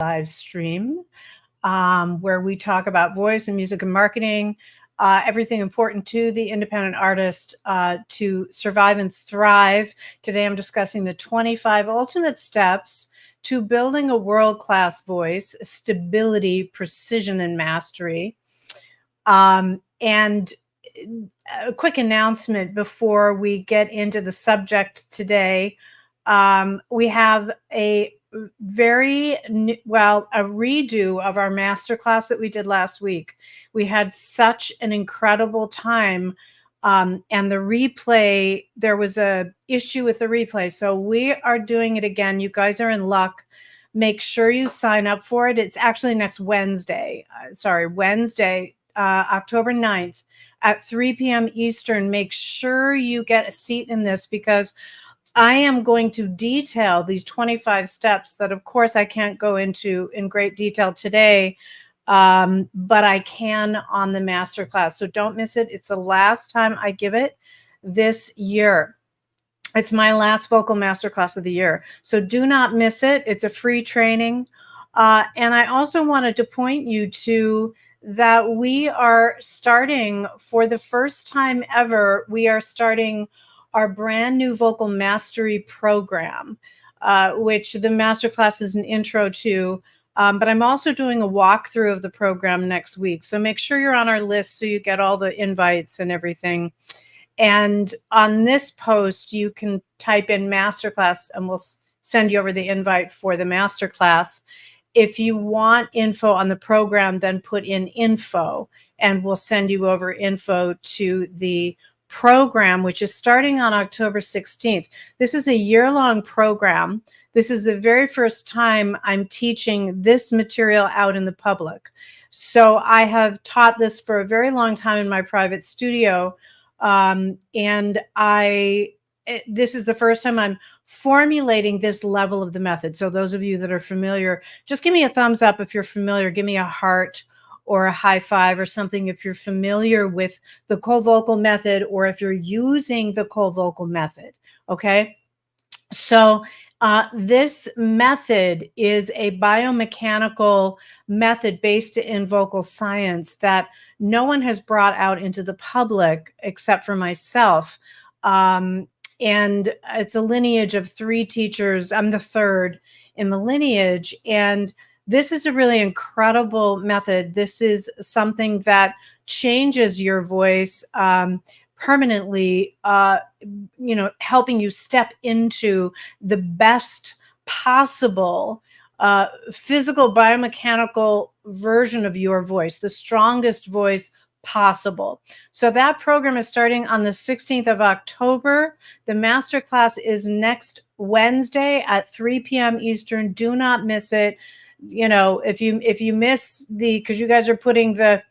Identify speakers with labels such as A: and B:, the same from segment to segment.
A: live stream where we talk about voice and music and marketing, everything important to the independent artist to survive and thrive. Today I'm discussing the 25 ultimate steps to building a world-class voice, stability, precision, and mastery. And a quick announcement before we get into the subject today. We have a redo of our masterclass that we did last week. We had such an incredible time. And the replay, there was a issue with the replay. So we are doing it again. You guys are in luck. Make sure you sign up for it. It's actually next Wednesday. Wednesday, October 9th at 3 p.m. Eastern. Make sure you get a seat in this because I am going to detail these 25 steps that, of course, I can't go into in great detail today, but I can on the masterclass. So don't miss it. It's the last time I give it this year. It's my last vocal masterclass of the year. So do not miss it. It's a free training. And I also wanted to point you to that we are starting for the first time ever, we are starting our brand new vocal mastery program, which the masterclass is an intro to, but I'm also doing a walkthrough of the program next week. So make sure you're on our list so you get all the invites and everything. And on this post, you can type in masterclass and we'll send you over the invite for the masterclass. If you want info on the program, then put in info and we'll send you over info to the program, which is starting on October 16th. This is a year-long program. This is the very first time I'm teaching this material out in the public. So I have taught this for a very long time in my private studio. And this is the first time I'm formulating this level of the method. So those of you that are familiar, just give me a thumbs up if you're familiar. Give me a heart or a high five or something if you're familiar with the co-vocal method or if you're using the co-vocal method, okay? So this method is a biomechanical method based in vocal science that no one has brought out into the public except for myself. And it's a lineage of 3 teachers. I'm the third in the lineage. And this is a really incredible method. This is something that changes your voice permanently, helping you step into the best possible physical biomechanical version of your voice, the strongest voice possible. So that program is starting on the 16th of October. The masterclass is next Wednesday at 3 p.m. Eastern. Do not miss it. You know, if you miss because you guys are putting the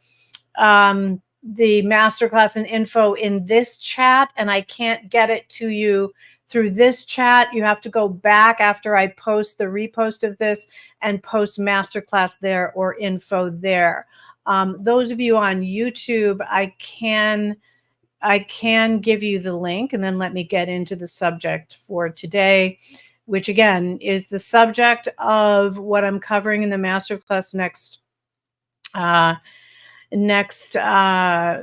A: masterclass and info in this chat and I can't get it to you through this chat, you have to go back after I post the repost of this and post masterclass there or info there. Those of you on YouTube, I can give you the link and then let me get into the subject for today, which again is the subject of what I'm covering in the masterclass next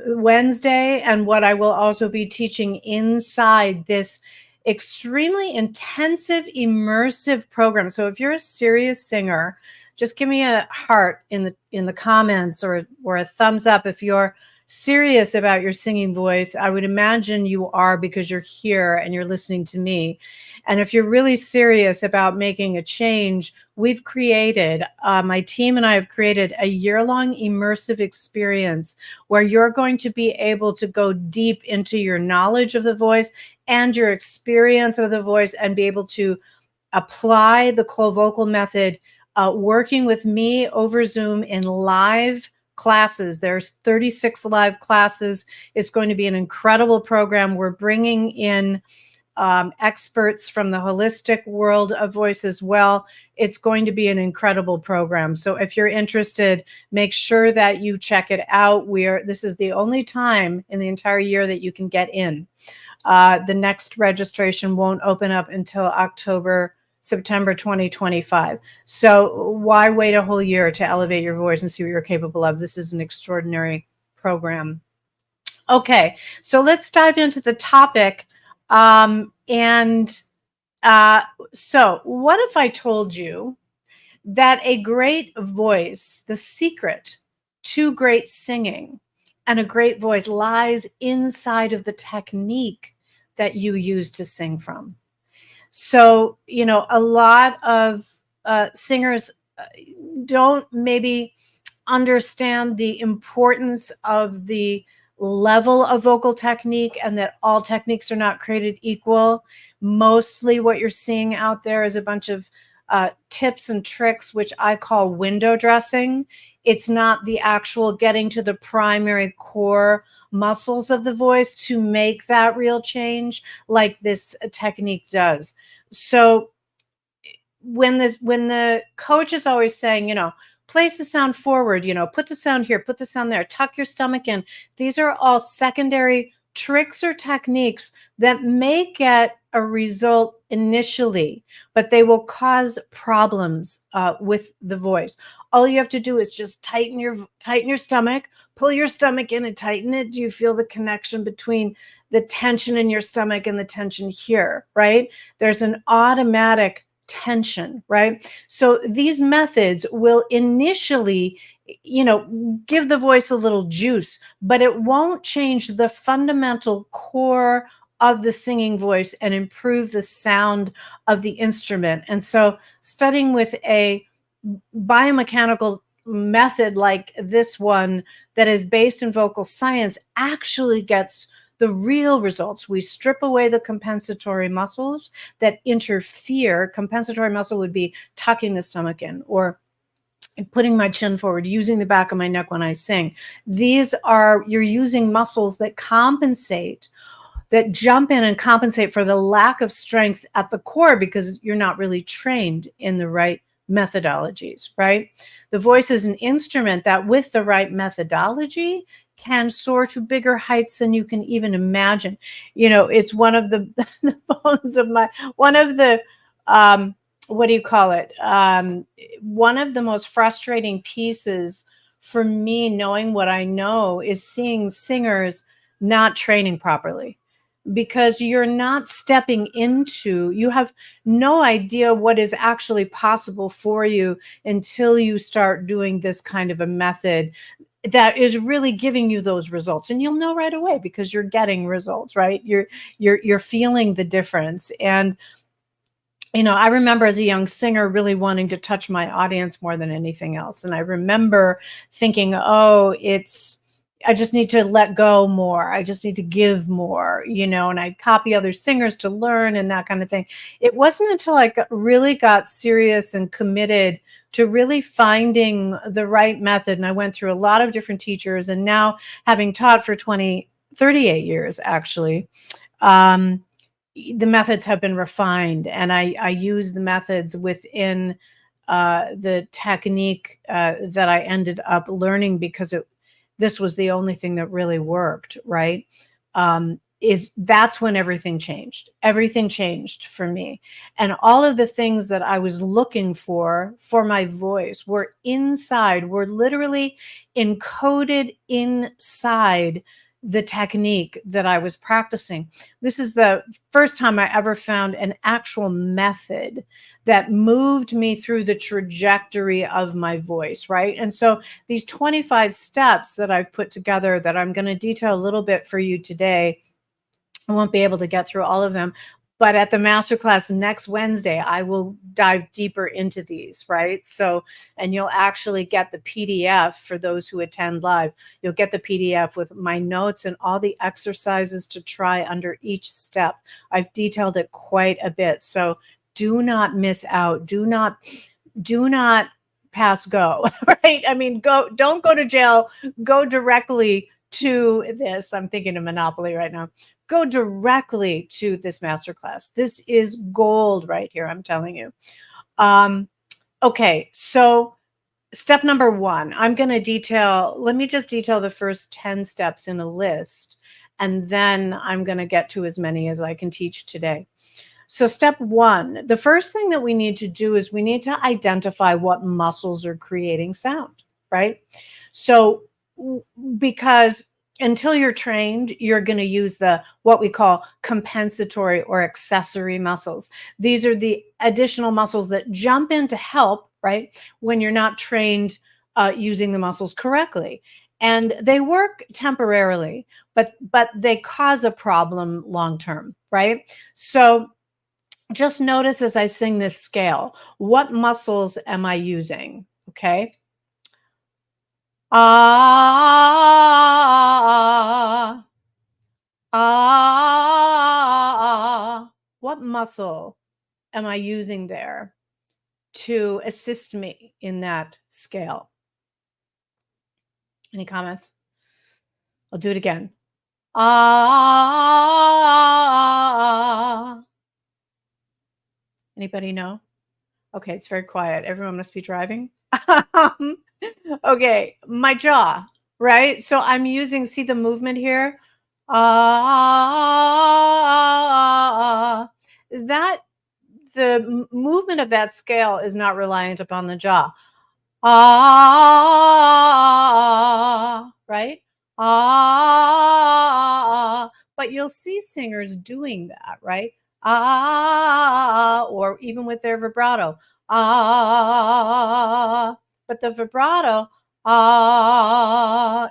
A: Wednesday, and what I will also be teaching inside this extremely intensive, immersive program. So if you're a serious singer, just give me a heart in the comments or a thumbs up if you're serious about your singing voice. I would imagine you are because you're here and you're listening to me. And if you're really serious about making a change, we've created, my team and I have created a year-long immersive experience where you're going to be able to go deep into your knowledge of the voice and your experience of the voice and be able to apply the co-vocal method working with me over Zoom in live classes. There's 36 live classes. It's going to be an incredible program. We're bringing in experts from the holistic world of voice as well. It's going to be an incredible program. So if you're interested, make sure that you check it out. This is the only time in the entire year that you can get in. The next registration won't open up until October September 2025. So why wait a whole year to elevate your voice and see what you're capable of? This is an extraordinary program. Okay, so let's dive into the topic. So what if I told you that a great voice, the secret to great singing and a great voice, lies inside of the technique that you use to sing from? So, a lot of singers don't maybe understand the importance of the level of vocal technique and that all techniques are not created equal. Mostly what you're seeing out there is a bunch of tips and tricks, which I call window dressing. It's not the actual getting to the primary core muscles of the voice to make that real change like this technique does. So when the coach is always saying, place the sound forward, put the sound here, put the sound there, tuck your stomach in. These are all secondary tricks or techniques that may get a result initially, but they will cause problems with the voice. All you have to do is just tighten your stomach, pull your stomach in and tighten it. Do you feel the connection between the tension in your stomach and the tension here, right? There's an automatic tension, right? So these methods will initially, give the voice a little juice, but it won't change the fundamental core of the singing voice and improve the sound of the instrument. And so studying with a biomechanical method like this one that is based in vocal science actually gets the real results. We strip away the compensatory muscles that interfere. Compensatory muscle would be tucking the stomach in or putting my chin forward, using the back of my neck when I sing. You're using muscles that compensate, that jump in and compensate for the lack of strength at the core because you're not really trained in the right methodologies, right? The voice is an instrument that with the right methodology can soar to bigger heights than you can even imagine. It's one of the bones of one of the one of the most frustrating pieces for me, knowing what I know, is seeing singers not training properly. Because you're not stepping into, you have no idea what is actually possible for you until you start doing this kind of a method that is really giving you those results. And you'll know right away because you're getting results, right? You're feeling the difference. And I remember as a young singer really wanting to touch my audience more than anything else. And I remember thinking, I just need to let go more. I just need to give more, and I'd copy other singers to learn and that kind of thing. It wasn't until I really got serious and committed to really finding the right method. And I went through a lot of different teachers, and now having taught for 38 years, actually, the methods have been refined, and I use the methods within the technique that I ended up learning because this was the only thing that really worked, right? That's when everything changed. Everything changed for me. And all of the things that I was looking for my voice were literally encoded inside the technique that I was practicing. This is the first time I ever found an actual method that moved me through the trajectory of my voice, right? And so these 25 steps that I've put together that I'm going to detail a little bit for you today, I won't be able to get through all of them, but at the masterclass next Wednesday, I will dive deeper into these, right? So, and you'll actually get the PDF for those who attend live. You'll get the PDF with my notes and all the exercises to try under each step. I've detailed it quite a bit. So do not miss out. Do not pass go, right? I mean, don't go to jail, go directly to this. I'm thinking of Monopoly right now. Go directly to this masterclass. This is gold right here, I'm telling you. Okay, so step number 1, let me just detail the first 10 steps in a list, and then I'm going to get to as many as I can teach today. So step one, the first thing that we need to do is we need to identify what muscles are creating sound, right? So because until you're trained, you're going to use the what we call compensatory or accessory muscles. These are the additional muscles that jump in to help, right? When you're not trained using the muscles correctly. And they work temporarily, but they cause a problem long term, right? So just notice as I sing this scale, what muscles am I using? Okay. Ah, ah. What muscle am I using there to assist me in that scale? Any comments? I'll do it again. Ah. Anybody know? Okay, it's very quiet. Everyone must be driving. Okay, my jaw, right? So I'm using, see the movement here? Ah, that the movement of that scale is not reliant upon the jaw. Ah, right? Ah, but you'll see singers doing that, right? Ah, or even with their vibrato. Ah, but the vibrato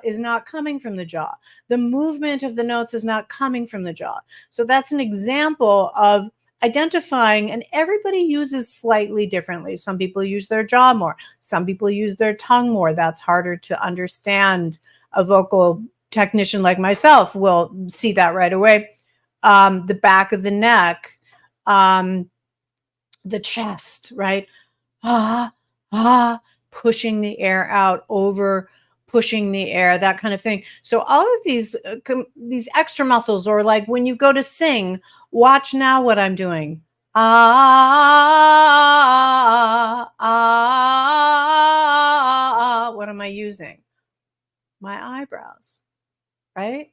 A: is not coming from the jaw. The movement of the notes is not coming from the jaw. So that's an example of identifying, and everybody uses slightly differently. Some people use their jaw more. Some people use their tongue more. That's harder to understand. A vocal technician like myself will see that right away. The back of the neck, the chest, right? Pushing the air out, over pushing the air, that kind of thing. So all of these extra muscles, or like when you go to sing, watch now what I'm doing. What am I using? My eyebrows, right?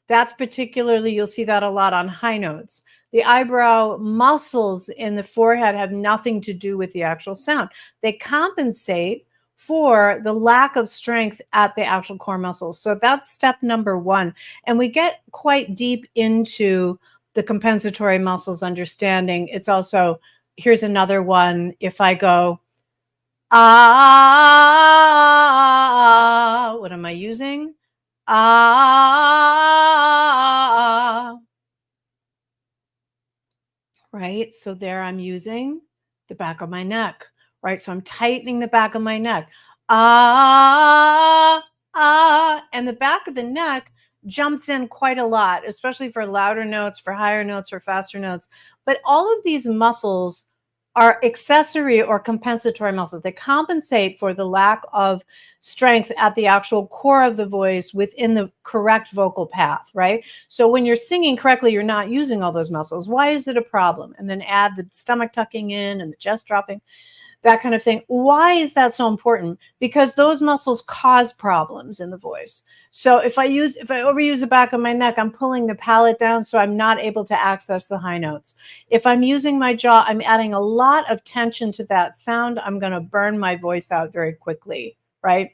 A: That's particularly, you'll see that a lot on high notes. The eyebrow muscles in the forehead have nothing to do with the actual sound. They compensate for the lack of strength at the actual core muscles. So that's step number one. And we get quite deep into the compensatory muscles understanding. It's also, here's another one. If I go, what am I using? Right? So there I'm using the back of my neck, right? So I'm tightening the back of my neck. And the back of the neck jumps in quite a lot, especially for louder notes, for higher notes, for faster notes. But all of these muscles are accessory or compensatory muscles. They compensate for the lack of strength at the actual core of the voice within the correct vocal path, right? So when you're singing correctly, you're not using all those muscles. Why is it a problem? And then add the stomach tucking in and the chest dropping, that kind of thing. Why is that so important? Because those muscles cause problems in the voice. So if I overuse the back of my neck, I'm pulling the palate down, so I'm not able to access the high notes. If I'm using my jaw, I'm adding a lot of tension to that sound. I'm going to burn my voice out very quickly, right?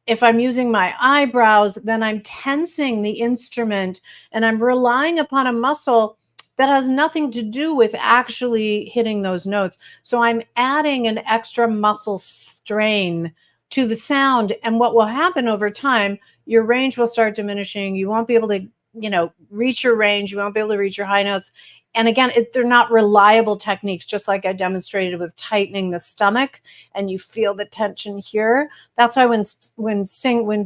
A: If I'm using my eyebrows, then I'm tensing the instrument and I'm relying upon a muscle that has nothing to do with actually hitting those notes. So I'm adding an extra muscle strain to the sound. And what will happen over time, your range will start diminishing. You won't be able to, reach your range. You won't be able to reach your high notes. And again, they're not reliable techniques, just like I demonstrated with tightening the stomach, and you feel the tension here. That's why when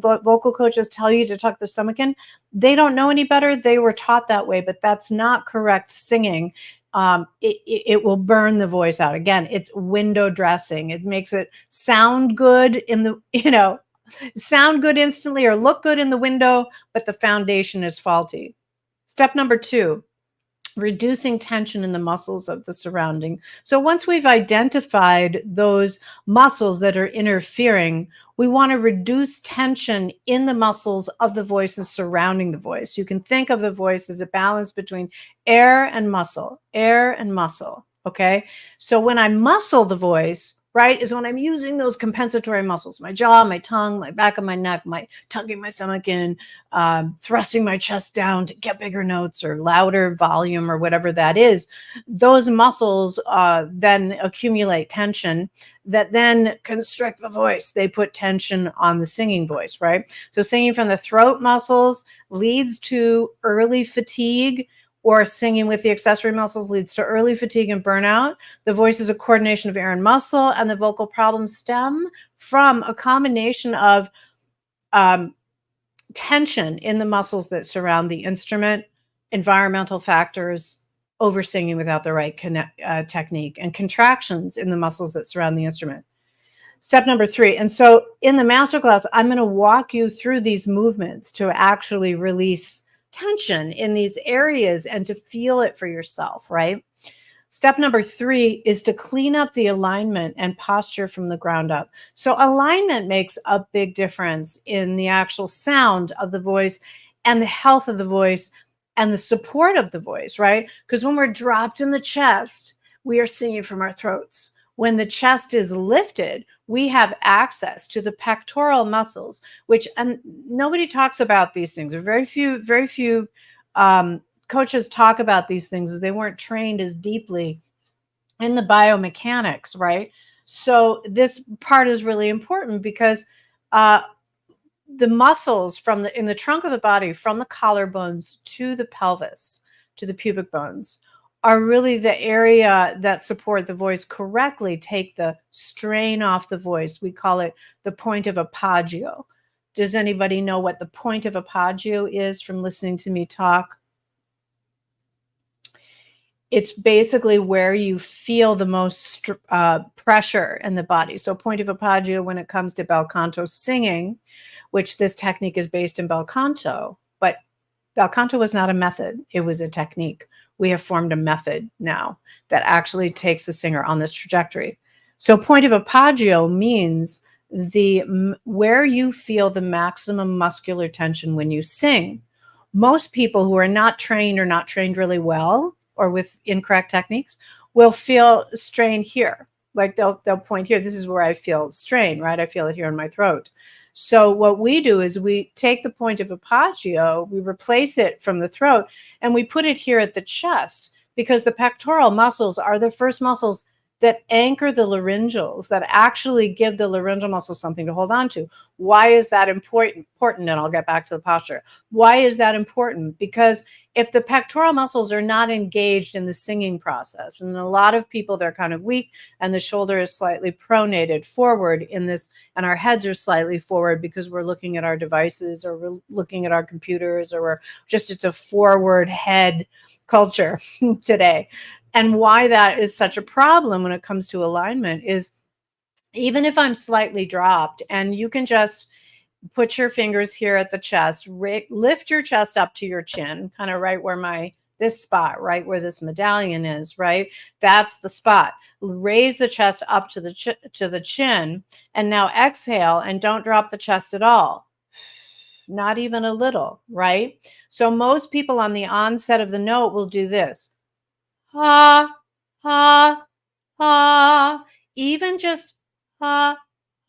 A: vocal coaches tell you to tuck the stomach in, they don't know any better. They were taught that way, but that's not correct singing. It will burn the voice out. Again, it's window dressing. It makes it sound good in the, sound good instantly or look good in the window, but the foundation is faulty. Step number two. reducing tension in the muscles of the surrounding. So once we've identified those muscles that are interfering, we want to reduce tension in the muscles of the voices surrounding the voice. You can think of the voice as a balance between air and muscle, air and muscle. Okay. So when I muscle the voice, right, is when I'm using those compensatory muscles, my jaw, my tongue, my back of my neck, my tucking my stomach in, thrusting my chest down to get bigger notes or louder volume or whatever that is. Those muscles then accumulate tension that then constrict the voice. They put tension on the singing voice, right? So singing from the throat muscles leads to early fatigue, or singing with the accessory muscles leads to early fatigue and burnout. The voice is a coordination of air and muscle, and the vocal problems stem from a combination of tension in the muscles that surround the instrument, environmental factors, over singing without the right technique, and contractions in the muscles that surround the instrument. Step number 3. And so in the masterclass, I'm going to walk you through these movements to actually release tension in these areas and to feel it for yourself, right? Step number 3 is to clean up the alignment and posture from the ground up. So alignment makes a big difference in the actual sound of the voice and the health of the voice and the support of the voice, right? Because when we're dropped in the chest, we are singing from our throats. When the chest is lifted, we have access to the pectoral muscles, which, and nobody talks about these things. Very few coaches talk about these things, as they weren't trained as deeply in the biomechanics, right? So this part is really important because the muscles in the trunk of the body, from the collarbones to the pelvis, to the pubic bones, are really the area that support the voice correctly, take the strain off the voice. We call it the point of apagio. Does anybody know what the point of apagio is from listening to me talk? It's basically where you feel the most pressure in the body. So point of apagio when it comes to bel canto singing, which this technique is based in bel canto, but bel canto was not a method, it was a technique. We have formed a method now that actually takes the singer on this trajectory. So point of apagio means where you feel the maximum muscular tension when you sing. Most people who are not trained or not trained really well, or with incorrect techniques, will feel strain here. Like they'll point here. This is where I feel strain, right? I feel it here in my throat. So what we do is we take the point of apagio, we replace it from the throat, and we put it here at the chest, because the pectoral muscles are the first muscles that anchor the laryngeals, that actually give the laryngeal muscles something to hold on to. Why is that important? And I'll get back to the posture. Why is that important? Because if the pectoral muscles are not engaged in the singing process, and a lot of people, they're kind of weak, and the shoulder is slightly pronated forward in this, and our heads are slightly forward because we're looking at our devices, or we're looking at our computers, or we're just, it's a forward head culture today. And why that is such a problem when it comes to alignment is, even if I'm slightly dropped, and you can just put your fingers here at the chest, lift your chest up to your chin, kind of right where this spot, right where this medallion is, right? That's the spot. Raise the chest up to the chin, and now exhale, and don't drop the chest at all. Not even a little, right? So most people on the onset of the note will do this. Ha, ha, ha. Even just ha,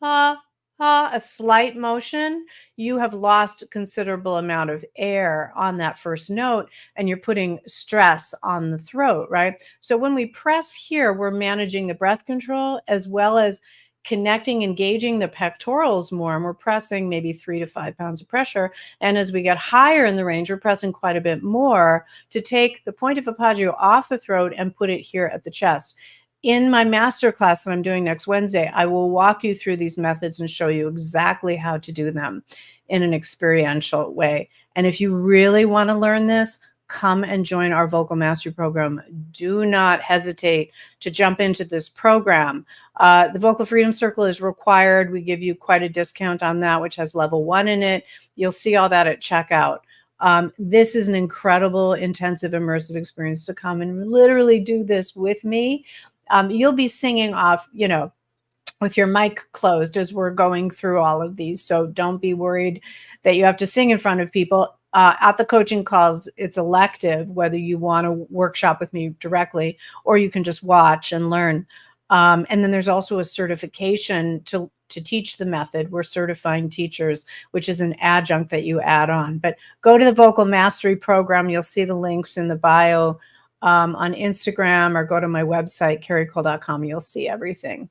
A: ha, ha, a slight motion, you have lost a considerable amount of air on that first note, and you're putting stress on the throat, right? So when we press here, we're managing the breath control, as well as connecting, engaging the pectorals more, and we're pressing maybe 3 to 5 pounds of pressure. And as we get higher in the range, we're pressing quite a bit more to take the point of apagio off the throat and put it here at the chest. In my masterclass that I'm doing next Wednesday, I will walk you through these methods and show you exactly how to do them in an experiential way. And if you really want to learn this, come and join our vocal mastery program. Do not hesitate to jump into this program. The Vocal Freedom Circle is required. We give you quite a discount on that, which has level 1 in it. You'll see all that at checkout. This is an incredible, intensive, immersive experience to come and literally do this with me. You'll be singing off, with your mic closed as we're going through all of these. So don't be worried that you have to sing in front of people. At the coaching calls, it's elective whether you want to workshop with me directly or you can just watch and learn. And then there's also a certification to teach the method. We're certifying teachers, which is an adjunct that you add on. But go to the Vocal Mastery Program. You'll see the links in the bio on Instagram, or go to my website, carriecole.com. You'll see everything.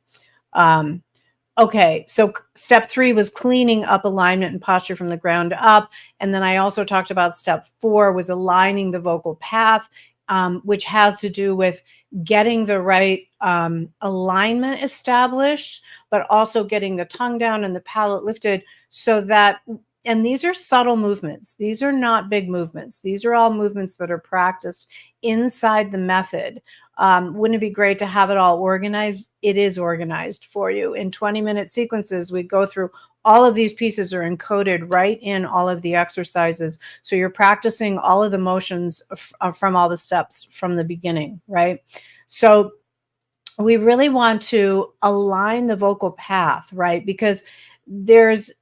A: Okay, so step 3 was cleaning up alignment and posture from the ground up. And then I also talked about step 4 was aligning the vocal path, which has to do with getting the right alignment established, but also getting the tongue down and the palate lifted so that, and these are subtle movements. These are not big movements. These are all movements that are practiced inside the method. Wouldn't it be great to have it all organized? It is organized for you. In 20-minute sequences, we go through all of these pieces are encoded right in all of the exercises. So you're practicing all of the motions from all the steps from the beginning, right? So we really want to align the vocal path, right? Because there's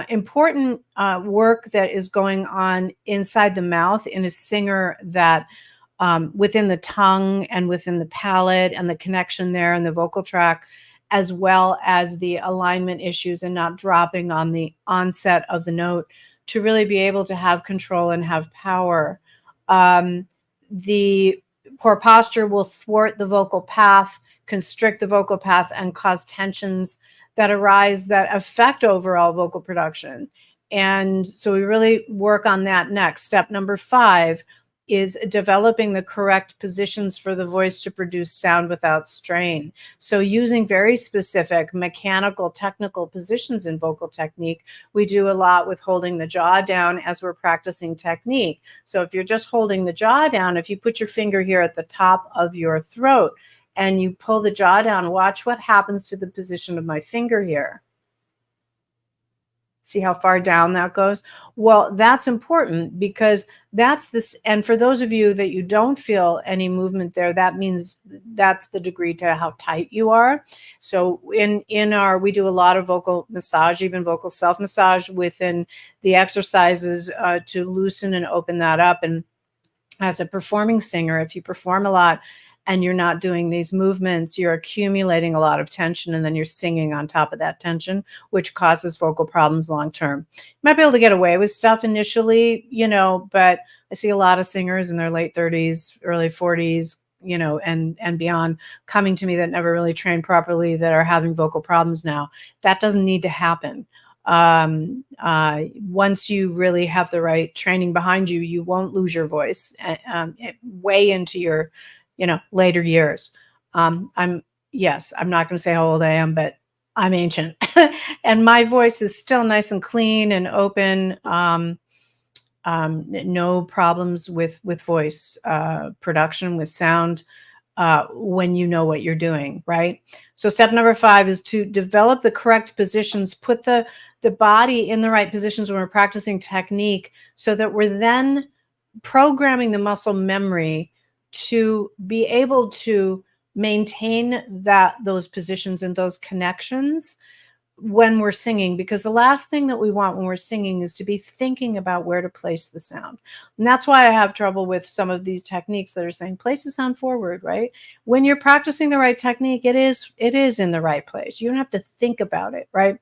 A: important work that is going on inside the mouth in a singer that within the tongue and within the palate and the connection there and the vocal tract, as well as the alignment issues and not dropping on the onset of the note to really be able to have control and have power. The poor posture will thwart the vocal path, constrict the vocal path, and cause tensions that arise that affect overall vocal production. And so we really work on that next. Step number 5 is developing the correct positions for the voice to produce sound without strain. So using very specific mechanical, technical positions in vocal technique. We do a lot with holding the jaw down as we're practicing technique. So if you're just holding the jaw down, if you put your finger here at the top of your throat and you pull the jaw down, watch what happens to the position of my finger here. See how far down that goes? Well, that's important because that's this. And for those of you that you don't feel any movement there, that means that's the degree to how tight you are. So we do a lot of vocal massage, even vocal self-massage within the exercises to loosen and open that up. And as a performing singer, if you perform a lot, and you're not doing these movements, you're accumulating a lot of tension, and then you're singing on top of that tension, which causes vocal problems long term. You might be able to get away with stuff initially, but I see a lot of singers in their late 30s, early 40s, and beyond coming to me that never really trained properly, that are having vocal problems now. That doesn't need to happen. Once you really have the right training behind you, you won't lose your voice way into your later years. I'm not going to say how old I am, but I'm ancient and my voice is still nice and clean and open. No problems with voice production, with sound, when you know what you're doing, right? So step number 5 is to develop the correct positions, put the body in the right positions when we're practicing technique so that we're then programming the muscle memory to be able to maintain those positions and those connections when we're singing, because the last thing that we want when we're singing is to be thinking about where to place the sound. And that's why I have trouble with some of these techniques that are saying place the sound forward, right? When you're practicing the right technique, it is in the right place. You don't have to think about it, right?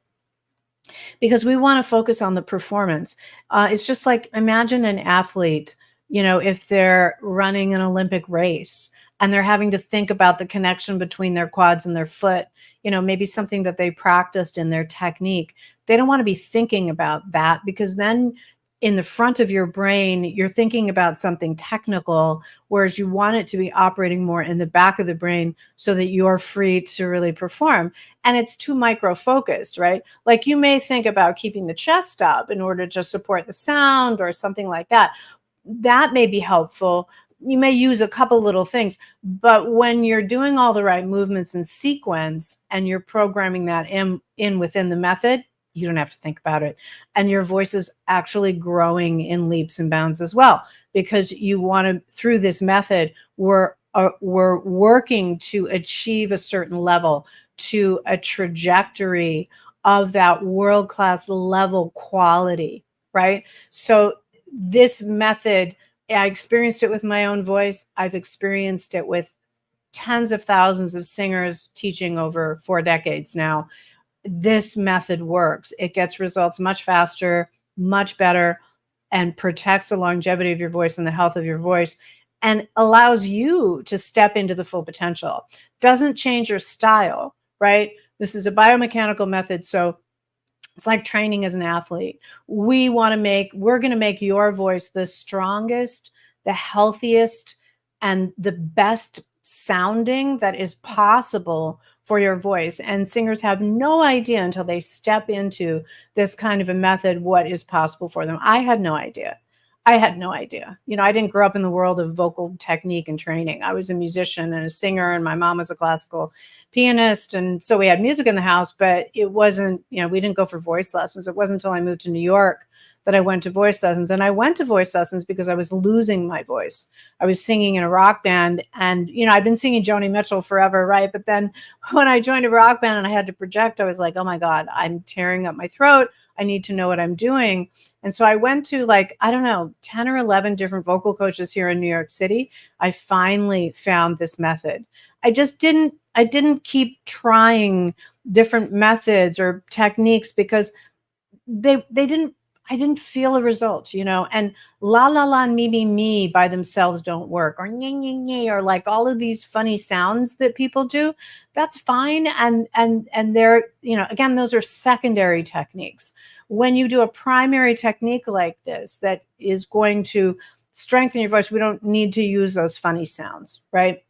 A: Because we want to focus on the performance. It's just like, imagine an athlete, if they're running an Olympic race and they're having to think about the connection between their quads and their foot, maybe something that they practiced in their technique. They don't want to be thinking about that, because then in the front of your brain, you're thinking about something technical, whereas you want it to be operating more in the back of the brain so that you're free to really perform. And it's too micro-focused, right? Like you may think about keeping the chest up in order to support the sound or something like that. That may be helpful. You may use a couple little things, but when you're doing all the right movements in sequence and you're programming that in within the method, You don't have to think about it. And your voice is actually growing in leaps and bounds as well, because you want to, through this method, we're working to achieve a certain level, to a trajectory of that world-class level quality, right? So this method, I experienced it with my own voice. I've experienced it with tens of thousands of singers teaching over 4 decades now. This method works. It gets results much faster, much better, and protects the longevity of your voice and the health of your voice, and allows you to step into the full potential. Doesn't change your style, right? This is a biomechanical method, so it's like training as an athlete. We're going to make your voice the strongest, the healthiest, and the best sounding that is possible for your voice. And singers have no idea until they step into this kind of a method what is possible for them. I had no idea. You know, I didn't grow up in the world of vocal technique and training. I was a musician and a singer, and my mom was a classical pianist. And so we had music in the house, but it wasn't, you know, we didn't go for voice lessons. It wasn't until I moved to New York that I went to voice lessons. And I went to voice lessons because I was losing my voice. I was singing in a rock band, and, you know, I've been singing Joni Mitchell forever, right? But then when I joined a rock band and I had to project, I was like, oh my God, I'm tearing up my throat. I need to know what I'm doing. And so I went to, like, I don't know, 10 or 11 different vocal coaches here in New York City. I finally found this method. I didn't keep trying different methods or techniques because I didn't feel a result, you know, and la la la and me by themselves don't work, or nye, nye, nye, or like all of these funny sounds that people do. That's fine. And they're, you know, again, those are secondary techniques. When you do a primary technique like this, that is going to strengthen your voice, we don't need to use those funny sounds, right?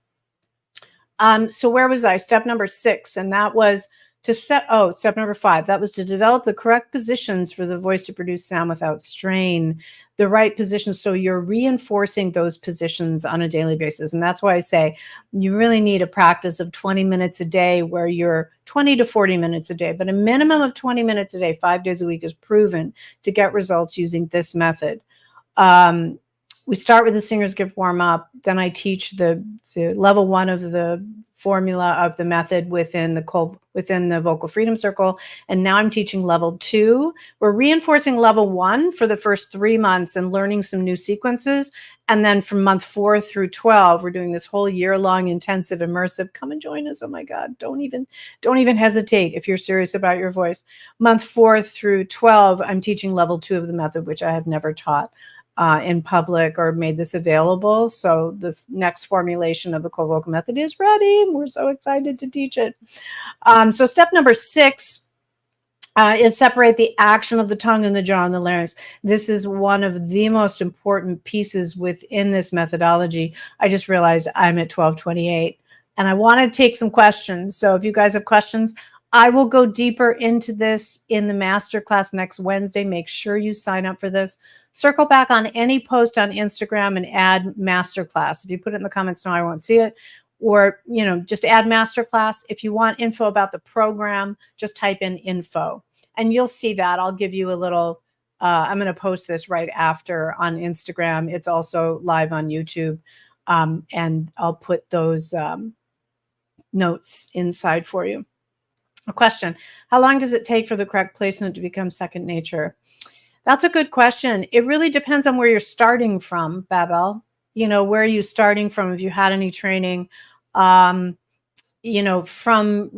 A: So where was I? Step number 6. And that was step number 5, that was to develop the correct positions for the voice to produce sound without strain, the right positions. So you're reinforcing those positions on a daily basis. And that's why I say you really need a practice of 20 minutes a day, where you're 20 to 40 minutes a day, but a minimum of 20 minutes a day, 5 days a week, is proven to get results using this method. We start with the singer's gift warm up. Then I teach the level 1 of the formula of the method within the vocal freedom circle. And now I'm teaching level 2. We're reinforcing level 1 for the first 3 months and learning some new sequences. And then from month 4 through 12, we're doing this whole year-long intensive immersive. Come and join us. Oh my God. Don't even hesitate if you're serious about your voice. Month 4 through 12, I'm teaching level 2 of the method, which I have never taught in public or made this available. So the next formulation of the cold vocal method is ready. We're so excited to teach it. So step number 6 is separate the action of the tongue and the jaw and the larynx. This is one of the most important pieces within this methodology. I just realized I'm at 12:28 and I want to take some questions. So if you guys have questions, I will go deeper into this in the masterclass next Wednesday. Make sure you sign up for this. Circle back on any post on Instagram and add masterclass. If you put it in the comments now, I won't see it. Or, you know, just add masterclass. If you want info about the program, just type in info and you'll see that. I'll give you a little, I'm going to post this right after on Instagram. It's also live on YouTube. And I'll put those notes inside for you. A question: how long does it take for the correct placement to become second nature? That's a good question. It really depends on where you're starting from, Babel. You know, where are you starting from? If you had any training, you know, from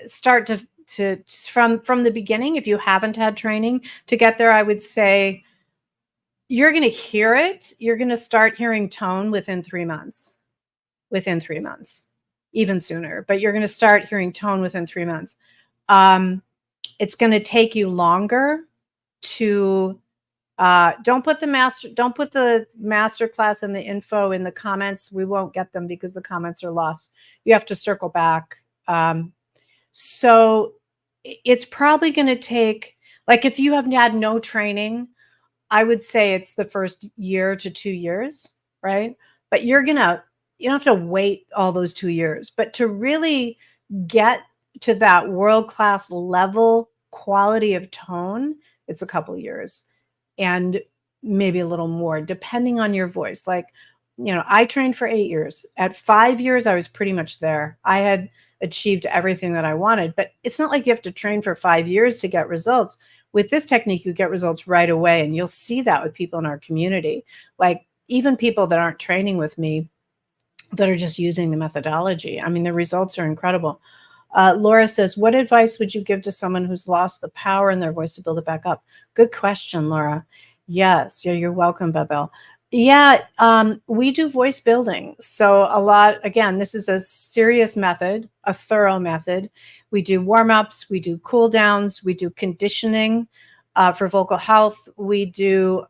A: start to from the beginning. If you haven't had training to get there, I would say you're going to hear it. You're going to start hearing tone within 3 months. Within 3 months. Even sooner, but you're going to start hearing tone within 3 months. It's going to take you longer to, don't put the master class and the info in the comments. We won't get them because the comments are lost. You have to circle back. So it's probably going to take, like, if you have had no training, I would say it's the first year to 2 years, right? But you don't have to wait all those 2 years, but to really get to that world-class level quality of tone, it's a couple years and maybe a little more, depending on your voice. Like, I trained for 8 years. At 5 years, I was pretty much there. I had achieved everything that I wanted, but it's not like you have to train for 5 years to get results. With this technique, you get results right away. And you'll see that with people in our community, like even people that aren't training with me, that are just using the methodology. I mean, the results are incredible. Laura says, what advice would you give to someone who's lost the power in their voice to build it back up? Good question, Laura. Yes. Yeah, you're welcome, Babel. Yeah, we do voice building. So a lot, again, this is a serious method, a thorough method. We do warm-ups, we do cool downs, we do conditioning for vocal health. We do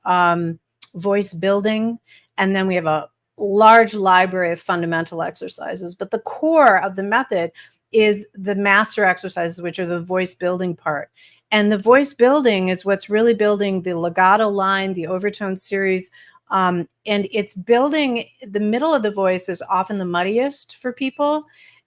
A: voice building, and then we have a large library of fundamental exercises. But the core of the method is the master exercises, which are the voice building part. And the voice building is what's really building the legato line, the overtone series, and it's building the middle of the voice is often the muddiest for people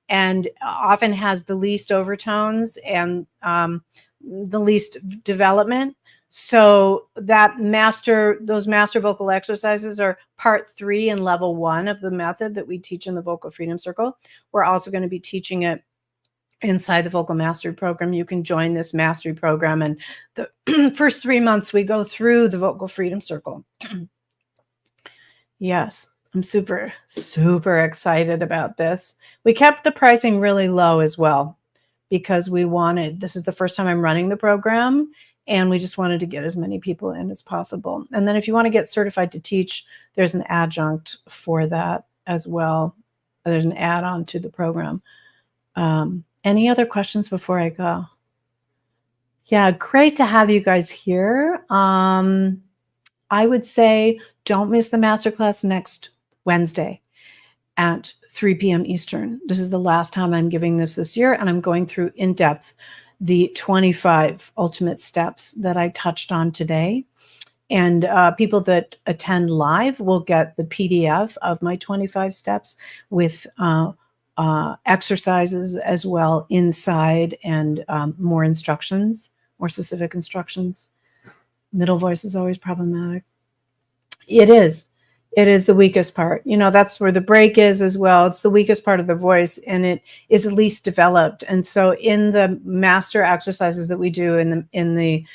A: and often has the least overtones and the least development. So those master vocal exercises are part 3 and level 1 of the method that we teach in the Vocal Freedom Circle. We're also going to be teaching it inside the Vocal Mastery Program. You can join this mastery program. And the first 3 months, we go through the Vocal Freedom Circle. Yes, I'm super, super excited about this. We kept the pricing really low as well because this is the first time I'm running the program, and we just wanted to get as many people in as possible. And then if you want to get certified to teach, there's an adjunct for that as well. There's an add-on to the program. Any other questions before I go? Yeah, great to have you guys here. I would say don't miss the masterclass next Wednesday at 3 p.m. Eastern. This is the last time I'm giving this year, and I'm going through in depth the 25 ultimate steps that I touched on today. And people that attend live will get the PDF of my 25 steps with exercises as well inside and more instructions, more specific instructions. Middle voice is always problematic. It is the weakest part. That's where the break is as well. It's the weakest part of the voice, and it is the least developed. And so in the master exercises that we do in the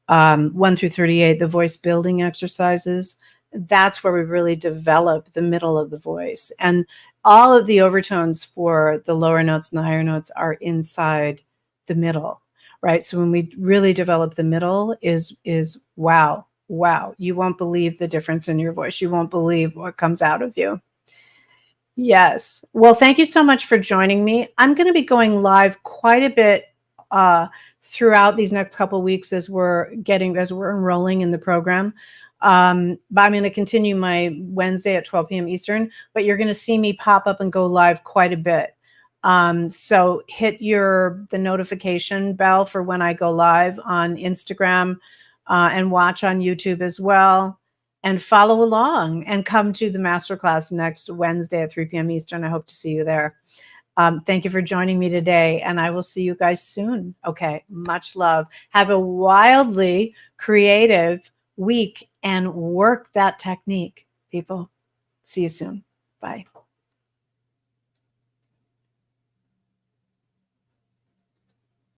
A: 1 through 38, the voice building exercises, that's where we really develop the middle of the voice. And all of the overtones for the lower notes and the higher notes are inside the middle, right? So when we really develop the middle is wow. You won't believe the difference in your voice. You won't believe what comes out of you. Yes. Well, thank you so much for joining me. I'm going to be going live quite a bit throughout these next couple of weeks as we're enrolling in the program. But I'm going to continue my Wednesday at 12 p.m. Eastern, but you're going to see me pop up and go live quite a bit. So hit the notification bell for when I go live on Instagram and watch on YouTube as well, and follow along and come to the masterclass next Wednesday at 3 p.m. Eastern. I hope to see you there. Thank you for joining me today, and I will see you guys soon. Okay, much love. Have a wildly creative week and work that technique, people. See you soon. Bye.